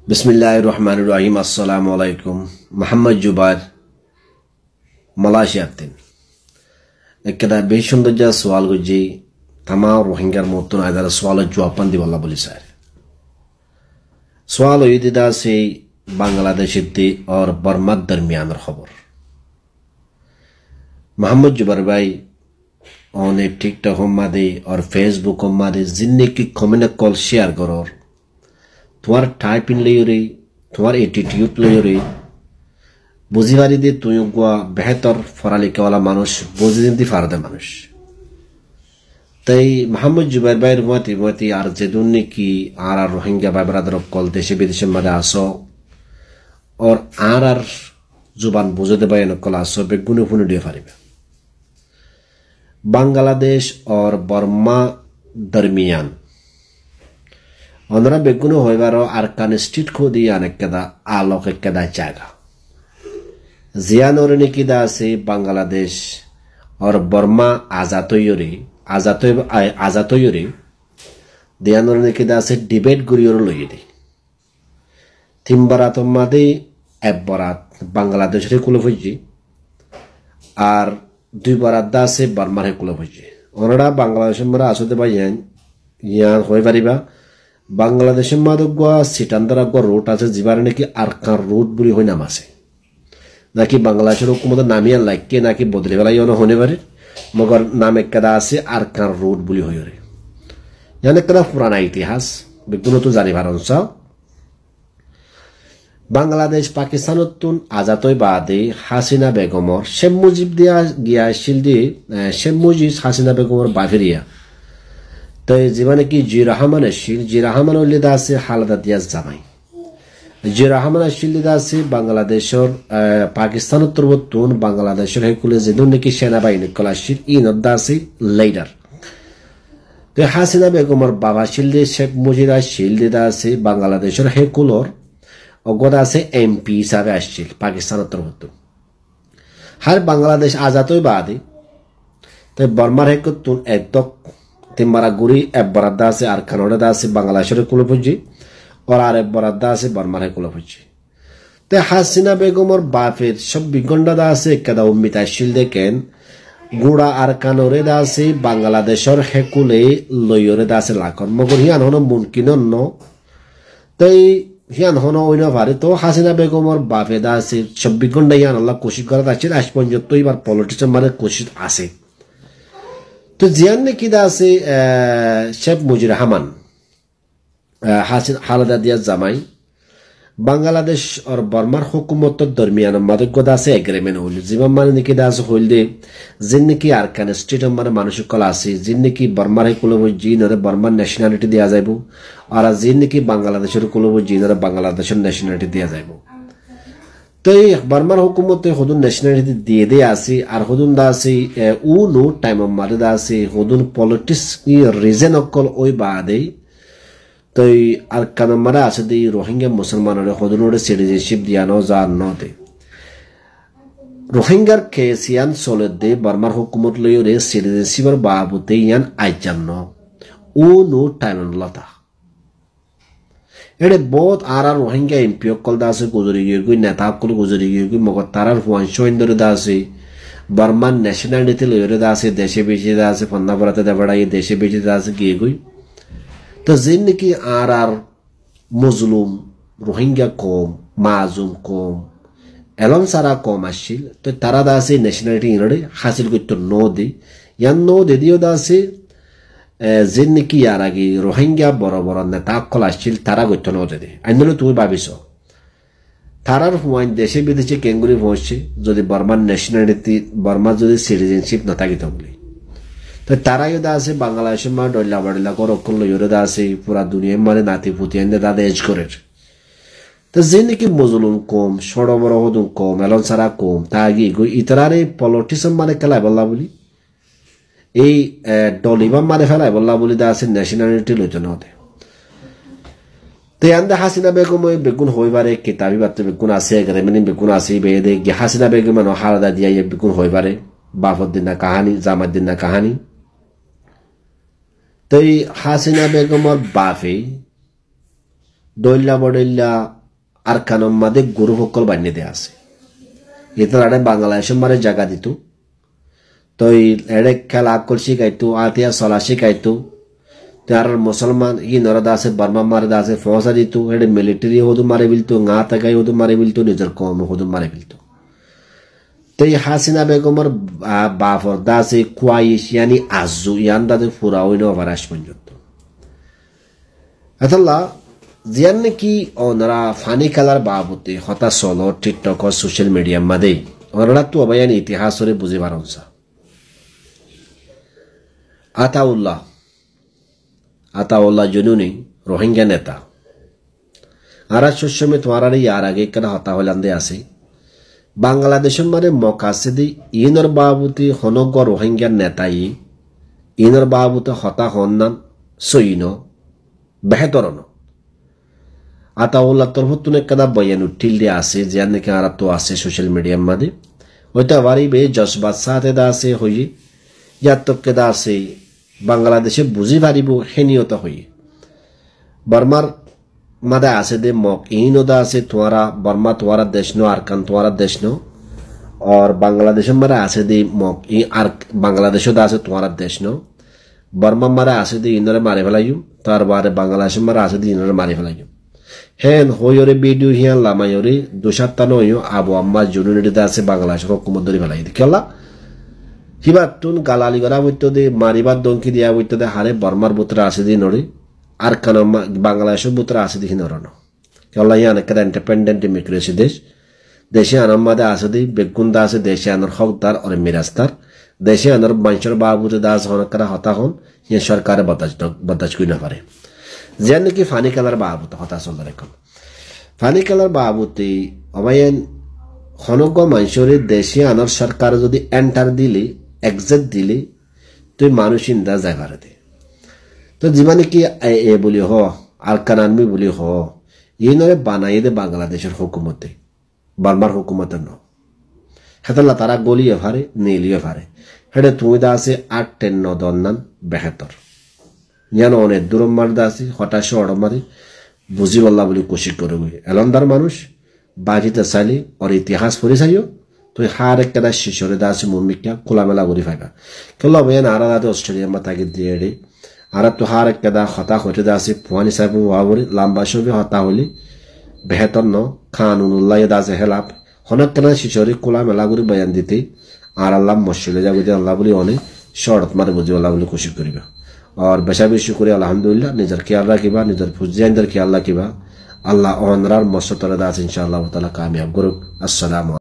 बिस्मिल्लाहिर रहमानिर रहीम अस्सलामु अलैकुम मोहम्मद जुबार मलाशियातिन एकदा बेशुंदजा सवाल गुजी तमाम रोहिंग्यार मोतन आयदार सवाल जवाब दिवल्ला बोली सारे सवाल युदिदा से बांग्लादेश और बर्मा दरमियान खबर मोहम्मद जुबार भाई ओने टिकटॉक हमादे और फेसबुक हमादे जिन्ने की कमेंट कॉल शेयर करो তোমার টাইপিং লইরে তোমার অ্যাটিটিউড লইরে বুঝিবারি দে তুই গোয়া বেহতর ফরালিকাওয়ালা মানুষ বুঝি দিতে পারদে মানুষ তাই মোহাম্মদ জুবাইর ভাইয়ের মতি আর যেদুন নাকি আর রোহিঙ্গা ভাই ব্রাদার কল দেশে বিদেশে মধ্যে আসো और আর জুবান বুঝতে ভাই নকল আসো বেগুনে ফুনে দিয়ে পারিবে बांग्लादेश और बर्मा दरमियान ओनरा बेगुनो होइबारो आरकान स्ट्रीट को दिया नकेदा आलोक केदा जागा जियान और निकिदा से बांग्लादेश और बर्मा आजातोयरी दियान और निकिदा से डिबेट गुरियोर लइदि तिमबारात मादे एबरात बांग्लादेश रे कुलफुजी और दुई बारात दा से बर्मा रे कुलफुजी ओनरा बांग्लादेश मरा आसुदे बायन यान होय पारिबा बांग्लादेश मादगवा सिटांदरा गो रूट আছে জিবারে নাকি আরকান রুট বলি হয় নাম আছে নাকি বাংলাদেশের হুকুমত নামিয়া লাইকে নাকি বদলে বেলা ইনো হনে পারে মগর নাম একদা আছে আরকান রুট বলি হয় রে জানে করা পুরানা ইতিহাস বিগুলো তো জানি ভারনসা বাংলাদেশ পাকিস্তানতুন আজাতই বাদে হাসিনা বেগমর শেখ মুজিব দিয়া গিয়া শিলদি শেখ মুজিব হাসিনা বেগমর বাফেরিয়া तो जीवन की जिराहमान शील जिराहमान उल्लिदा से हालदा दिया जामाई जिराहमान शीलिदा से बांग्लादेश और पाकिस्तान उत्तरवतून बांग्लादेश है कुले जिदुन की सेना बाहिनी कलाशील इन अद्दा से लीडर तो हासिना बेगम और बाबा शील्दे शेख मुजिरा शील्दिदा से बांग्लादेश है कुलोर अगोदा से एमपी हिसाबे आशील पाकिस्तान उत्तरवतून हर बांग्लादेश आजाद हुई बादी तो बर्मा है कुतून एकदम तिम्बारा गुरी एबरादा से आर कनाडा से बांग्लादेश कुलपुजी और आर एबरादा से बर्मा कुलपुजी ते हासिना बेगम और बाफिर सब बिगंडा से कदा उम्मीदा शील देखें गुड़ा आर कनाडा से बांग्लादेश और हेकुले लोयोरेदा से लाकर मगर हियान होना मुमकिन न ते हियान होना ओइना भारे तो हासिना बेगम और बाफेदा से सब बिगंडा हियान अल्लाह कोशिश करता है आज पंजो तो इबार पॉलिटिशियन माने कोशिश आसे तो जियान ने किदा से शेख मुजिर रहमान हासिन हालदा दिया जमाई बांग्लादेश और बर्मार हुकूमत दरमियान मदगदा से एग्रीमेंट होल जिमान माने निकिदा से होल दे जिन की आरकान स्टेट माने मानुषिक कला से जिन की बर्मार कुलबो जिन और बर्मा नेशनलिटी दिया जायबो और जिन की बांग्लादेशर कुलबो जिन और बांग्लादेशर नेशनलिटी दिया जायबो तो बर्मार हुकूमत खुद नेशनलिटी दिए दे आसी और खुद दासी नो टाइम मारे दासी खुद पॉलिटिक्स की रीजन अकल ओई बादे तो और कनमरा आसे दे रोहिंग्या मुसलमान रे खुद नोडे सिटीजनशिप दिया नो जा नो दे रोहिंग्यार केसियान सोले दे बर्मार हुकूमत लयो रे सिटीजनशिप और बाबुते यान आइजन नो टाइम लता एडे बहुत आरा रोहिंग्या एमपी कल दासे गुजरी गई नेता कल गुजरी गई मगर तारार वंशो इंदर दासे बर्मा नेशनलिटी लयरे दासे देशे बेचे दासे फन्ना बराते दबड़ा ये देशे बेचे दासे किए गई तो जिन की आर मुस्लिम रोहिंग्या कौम माजूम कौम एलम सारा कौम आशिल तो तारा दासे नेशनलिटी इनडे हासिल को तो नो दे या नो दे दियो दासे जिन की यारागी रोहिंग्या बरोबर नेता कलाशील तारा गठन होते दे आंदोलन तुम भाविसो तारार हुआन देशे विदेशे केंगुरी पहुंचे যদি बर्मान नेशनलिटी बर्मा যদি सिटीजनशिप न থাকিত বলি তো তারা ইদা আছে বাংলাদেশ মা ডল্লা বড়লা করে অকল ইরদা আছে পুরা দুনিয়া মানে নাতি পুতি এন্ড দাদা এজ করে তো জিন কি মুসলিম কম সড় বড় হদুন কম এলন সারা কম তাগি গো ইতরারে পলিটিশিয়ান মানে কেলা বললা বলি এই ডলিবা মারে ফেলায় বললা বলি দা আছে ন্যাশনালিটি লইতো না হতে তো ইয়ান্দা হাসিনা বেগম বেগুন হইবারে কিতাবি বাতে বেগুন আছে এগ্রিমেন্ট বেগুন আছে বেদে কি হাসিনা বেগম ন হালদা দিয়া এই বেগুন হইবারে বাফুদ্দিনা কাহিনী জামাদ্দিনা কাহিনী তো হাসিনা বেগমর বাফে দইল্লা বড়ইল্লা আর কানম মাদে গুরু সকল বানিয়ে দেয়া আছে ইতার আড়ে বাংলাদেশের মারে জায়গা দিত তো এড়ে খেলা আকল শিখাইতো আতিয়া চলা শিখাইতো তার মুসলমান ই নরদা আছে বর্মা মারদা আছে ফৌজা দিত এড়ে মিলিটারি হদু মারে বিলতো ngা তাকাই হদু মারে বিলতো নিজের কম হদু মারে বিলতো তো এই হাসিনা বেগমর বাফর দাসে কোয়াইশ ইয়ানি আজু ইয়ান দাদে ফুরাউইনো ভারাস পর্যন্ত আতাল্লা জিয়ান নাকি ওনারা ফানি খেলার বাবুতে হতা সলো টিকটক ও সোশ্যাল মিডিয়া মাদে ওনারা তো অবায়ান ইতিহাস ওরে বুঝে পারনসা আতাউল্লাহ জুনুনি রোহিঙ্গা নেতা আরা সুসমে তোমার ইয়ার আগে কেন হতা হলান্দে আছে বাংলাদেশের মারে মকাসিদি ইনর বাবুতে হনগ রোহিঙ্গা নেতাই ইনর বাবুতে হতা হন্নান সইন বেহতরন আতাউল্লাহ তরফতুনে কাদা বয়ান উঠিল দিয়ে আছে যে নাকি আর তো আছে সোশ্যাল মিডিয়ার মাঝে ওইটা বাড়ি বে জজবাত সাথে দা আছে হই ইয়াতকে দা আছে বাংলাদেশে বুঝি পারিব হেনিয়ত হই বর্মার মাদে আছে দে মক ইনদা আছে তোমারা বর্মা তোমারা দেশ নো আরকান তোমারা দেশ নো और বাংলাদেশের মারে আছে দে মক ই আর বাংলাদেশও দা আছে তোমারা দেশ নো বর্মা মারে আছে দে ইনরে মারে ফেলাইম তার বারে বাংলাদেশের মারে আছে দে ইনরে মারে ফেলাইম হেন হইরে ভিডিও হিয়ান লামাইরে দুশাত্তানো আবু আম্মা জুনুনিটি দা আছে বাংলাদেশের হুকুমত ধরে ফেলাই দি কেলা হিবাতুন গালালি গরা বইতো দে মারিবার দঙ্কি দিয়া বইতো দে হারে বর্মার বুতরা আছে দি নড়ি আর কান বাংলাদেশের বুতরা আছে দেখি নরনো কেলা ইয়ান একটা ইন্ডিপেন্ডেন্ট ডেমোক্রেসি দেশ দেশে আনাম্মাদে আছে দি বেগুন্দা আছে দেশে আনার হকদার আর মিরাজদার দেশে আনার মানুষের বাবুতে দাস হনকারা হতা হন ইয়ে সরকারে বদাজ কই না পারে যে নাকি ফানি খেলার বাবুতে হতা চল রেখন ফানি খেলার বাবুতে অবায়ন হনগ মানুষের দেশে আনার সরকার যদি এন্টার দিলি এক্সিট দিলি তুই মানুষ ইন্দা যাইবার দে তো জীবনে কি এ বলি হ আর কানানমি বলি হ এই নরে বানাই দে বাংলাদেশের হুকুমতে বার্মার হুকুমতে ন হেতলা তারা গলিয়ে ফারে নীলিয়ে ফারে হেটে তুমি দা আছে 8-10 দন্নান বেহতর যেন অনেক দূরম মার দা আছে হঠাৎ অড়মারি বুঝি বললা বলি কোশিশ করে এলন্দার মানুষ বাজিতে চাইলি ওর ইতিহাস পড়ে চাইও তুই হার একটা শিশরে দা আছে মুমিকা খোলামেলা করে ফাইবা কেন বেন আর দাতে অস্ট্রেলিয়া মা তাকে দিয়ে রে আর তো হার একটা হতা হতে দা আছে ফুয়ানি সাহেব ওয়াবরি লাম্বা সবে হতা হলি বেহতর ন খানুল্লাহ দা আছে হেলাপ হনক কেন শিশরে খোলামেলা করে বয়ান দিতে আর আল্লাহ মসজিদে যাবো যে আল্লাহ বলি অনেক শরত মারে বুঝি আল্লাহ বলি কোশিশ করিবা और बेशा बेशी করে আলহামদুলিল্লাহ নিজের খেয়াল রাখিবা নিজের ফুজিয়ানদের খেয়াল রাখিবা আল্লাহ অনরার মসতরে দাস ইনশাআল্লাহ তাআলা কামিয়াব করুক। আসসালামু